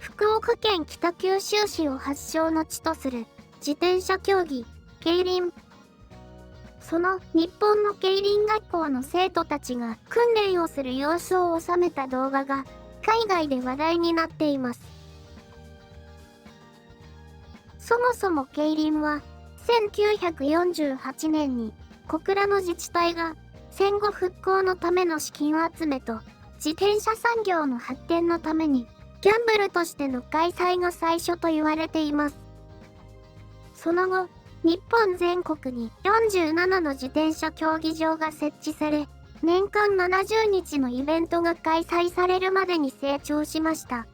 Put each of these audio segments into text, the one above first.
福岡県北九州市を発祥の地とする自転車競技、競輪。その日本の競輪学校の生徒たちが訓練をする様子を収めた動画が海外で話題になっています。そもそも競輪は1948年に小倉の自治体が戦後復興のための資金集めと自転車産業の発展のためにギャンブルとしての開催が最初と言われています。その後、日本全国に47の自転車競技場が設置され、年間70日のイベントが開催されるまでに成長しました。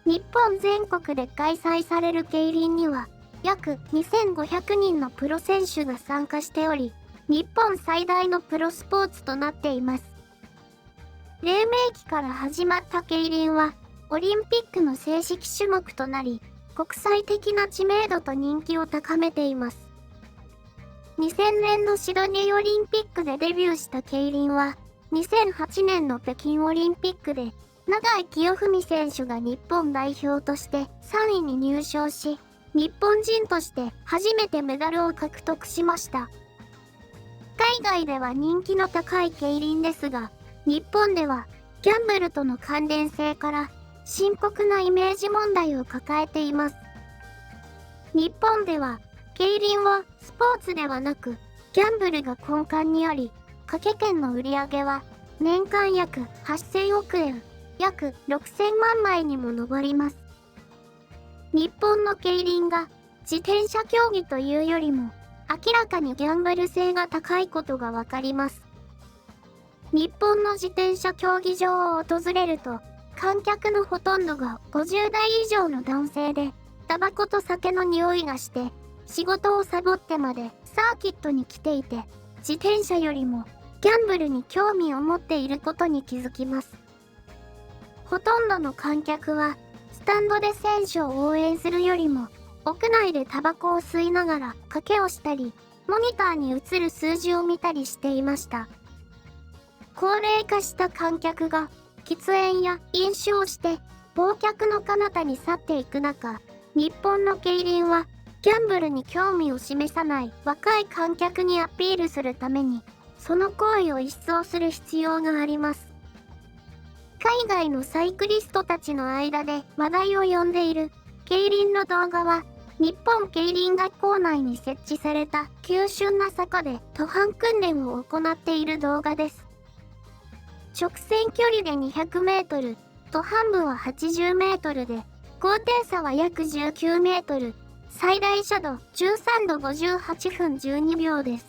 日本全国で開催される競輪には、約2500人のプロ選手が参加しており、日本最大のプロスポーツとなっています。黎明期から始まった競輪は、オリンピックの正式種目となり、国際的な知名度と人気を高めています。2000年のシドニーオリンピックでデビューした競輪は、2008年の北京オリンピックで、永井清文選手が日本代表として3位に入賞し、日本人として初めてメダルを獲得しました。海外では人気の高い競輪ですが、日本ではギャンブルとの関連性から深刻なイメージ問題を抱えています。日本では競輪はスポーツではなくギャンブルが根幹にあり、掛け券の売り上げは年間約8000億円、約6000万枚にも上ります。日本の競輪が自転車競技というよりも明らかにギャンブル性が高いことがわかります。日本の自転車競技場を訪れると、観客のほとんどが50代以上の男性で、タバコと酒の匂いがして、仕事をサボってまでサーキットに来ていて、自転車よりもギャンブルに興味を持っていることに気づきます。ほとんどの観客は、スタンドで選手を応援するよりも、屋内でタバコを吸いながら賭けをしたり、モニターに映る数字を見たりしていました。高齢化した観客が喫煙や飲酒をして忘却の彼方に去っていく中、日本の競輪はギャンブルに興味を示さない若い観客にアピールするために、その行為を一掃する必要があります。海外のサイクリストたちの間で話題を呼んでいる競輪の動画は、日本競輪学校内に設置された急峻な坂で途半訓練を行っている動画です。直線距離で200メートル、途半部は80メートルで、高低差は約19メートル、最大斜度13度58分12秒です。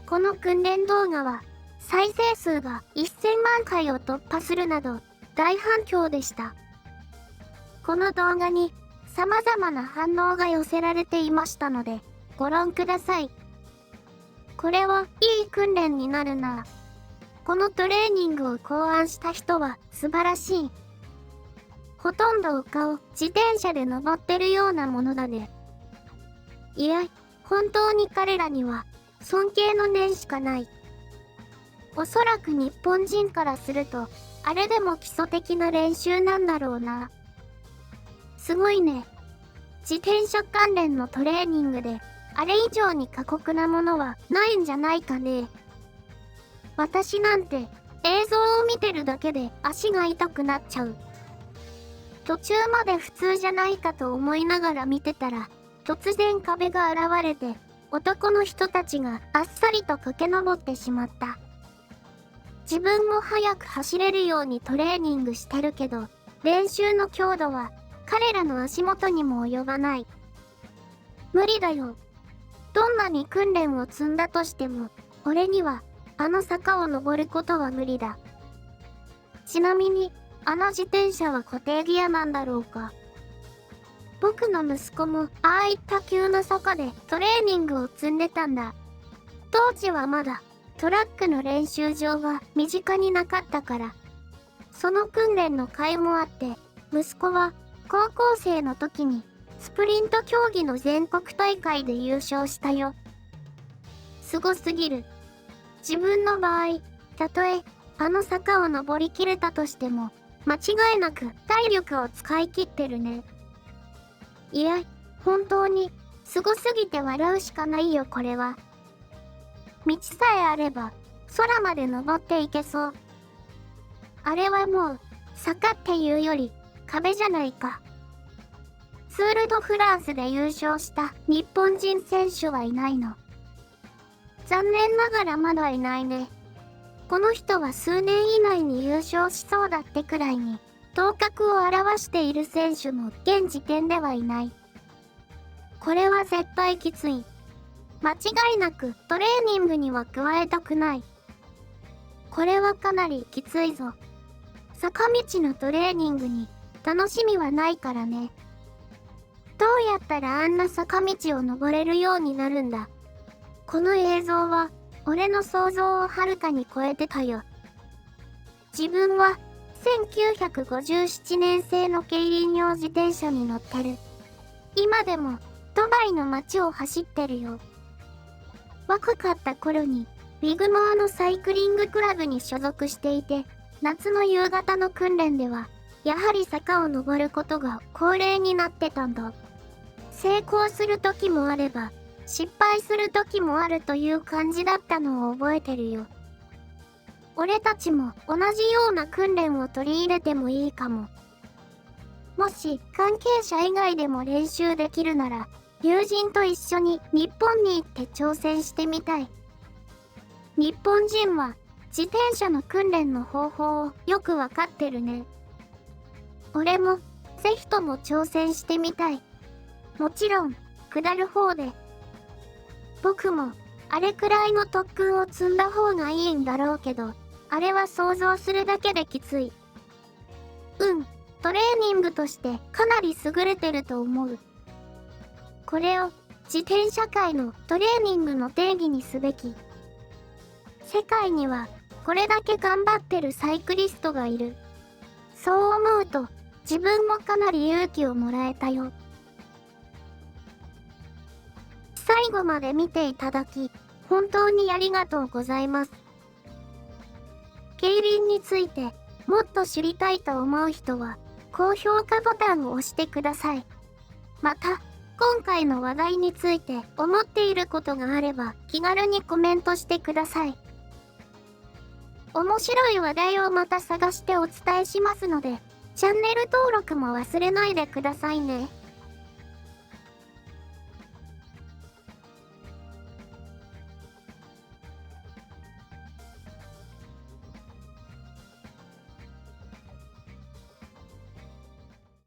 この訓練動画は、再生数が1000万回を突破するなど、大反響でした。この動画に、様々な反応が寄せられていましたので、ご覧ください。これはいい訓練になるな。このトレーニングを考案した人は素晴らしい。ほとんど丘を自転車で登ってるようなものだね。いや、本当に彼らには尊敬の念しかない。おそらく日本人からすると、あれでも基礎的な練習なんだろうな。すごいね。自転車関連のトレーニングで、あれ以上に過酷なものはないんじゃないかね。私なんて映像を見てるだけで足が痛くなっちゃう。途中まで普通じゃないかと思いながら見てたら、突然壁が現れて、男の人たちがあっさりと駆け上ってしまった。自分も早く走れるようにトレーニングしてるけど、練習の強度は彼らの足元にも及ばない。無理だよ。どんなに訓練を積んだとしても、俺にはあの坂を登ることは無理だ。ちなみに、あの自転車は固定ギアなんだろうか。僕の息子もああいった急な坂でトレーニングを積んでたんだ。当時はまだトラックの練習場が身近になかったから。その訓練の甲斐もあって、息子は高校生の時にスプリント競技の全国大会で優勝したよ。すごすぎる。自分の場合、たとえあの坂を登りきれたとしても、間違いなく体力を使い切ってるね。いや、本当に、すごすぎて笑うしかないよこれは。道さえあれば、空まで登っていけそう。あれはもう、坂っていうより、壁じゃないか。ツール・ド・フランスで優勝した日本人選手はいないの。残念ながらまだいないね。この人は数年以内に優勝しそうだってくらいに、頭角を現している選手も現時点ではいない。これは絶対きつい。間違いなくトレーニングには加えたくない。これはかなりきついぞ。坂道のトレーニングに楽しみはないからね。どうやったらあんな坂道を登れるようになるんだ。この映像は俺の想像をはるかに超えてたよ。自分は1957年製の競輪用自転車に乗ってる。今でもドバイの街を走ってるよ。若かった頃にビグモアのサイクリングクラブに所属していて、夏の夕方の訓練ではやはり坂を登ることが恒例になってたんだ。成功する時もあれば失敗する時もあるという感じだったのを覚えてるよ。俺たちも同じような訓練を取り入れてもいいかも。もし関係者以外でも練習できるなら、友人と一緒に日本に行って挑戦してみたい。日本人は自転車の訓練の方法をよくわかってるね。俺もぜひとも挑戦してみたい。もちろん下る方で。僕もあれくらいの特訓を積んだ方がいいんだろうけど、あれは想像するだけできつい。トレーニングとしてかなり優れてると思う。これを自転車界のトレーニングの定義にすべき。世界にはこれだけ頑張ってるサイクリストがいる。そう思うと自分もかなり勇気をもらえたよ。最後まで見ていただき、本当にありがとうございます。競輪についてもっと知りたいと思う人は、高評価ボタンを押してください。また、今回の話題について思っていることがあれば気軽にコメントしてください。面白い話題をまた探してお伝えしますので、チャンネル登録も忘れないでくださいね。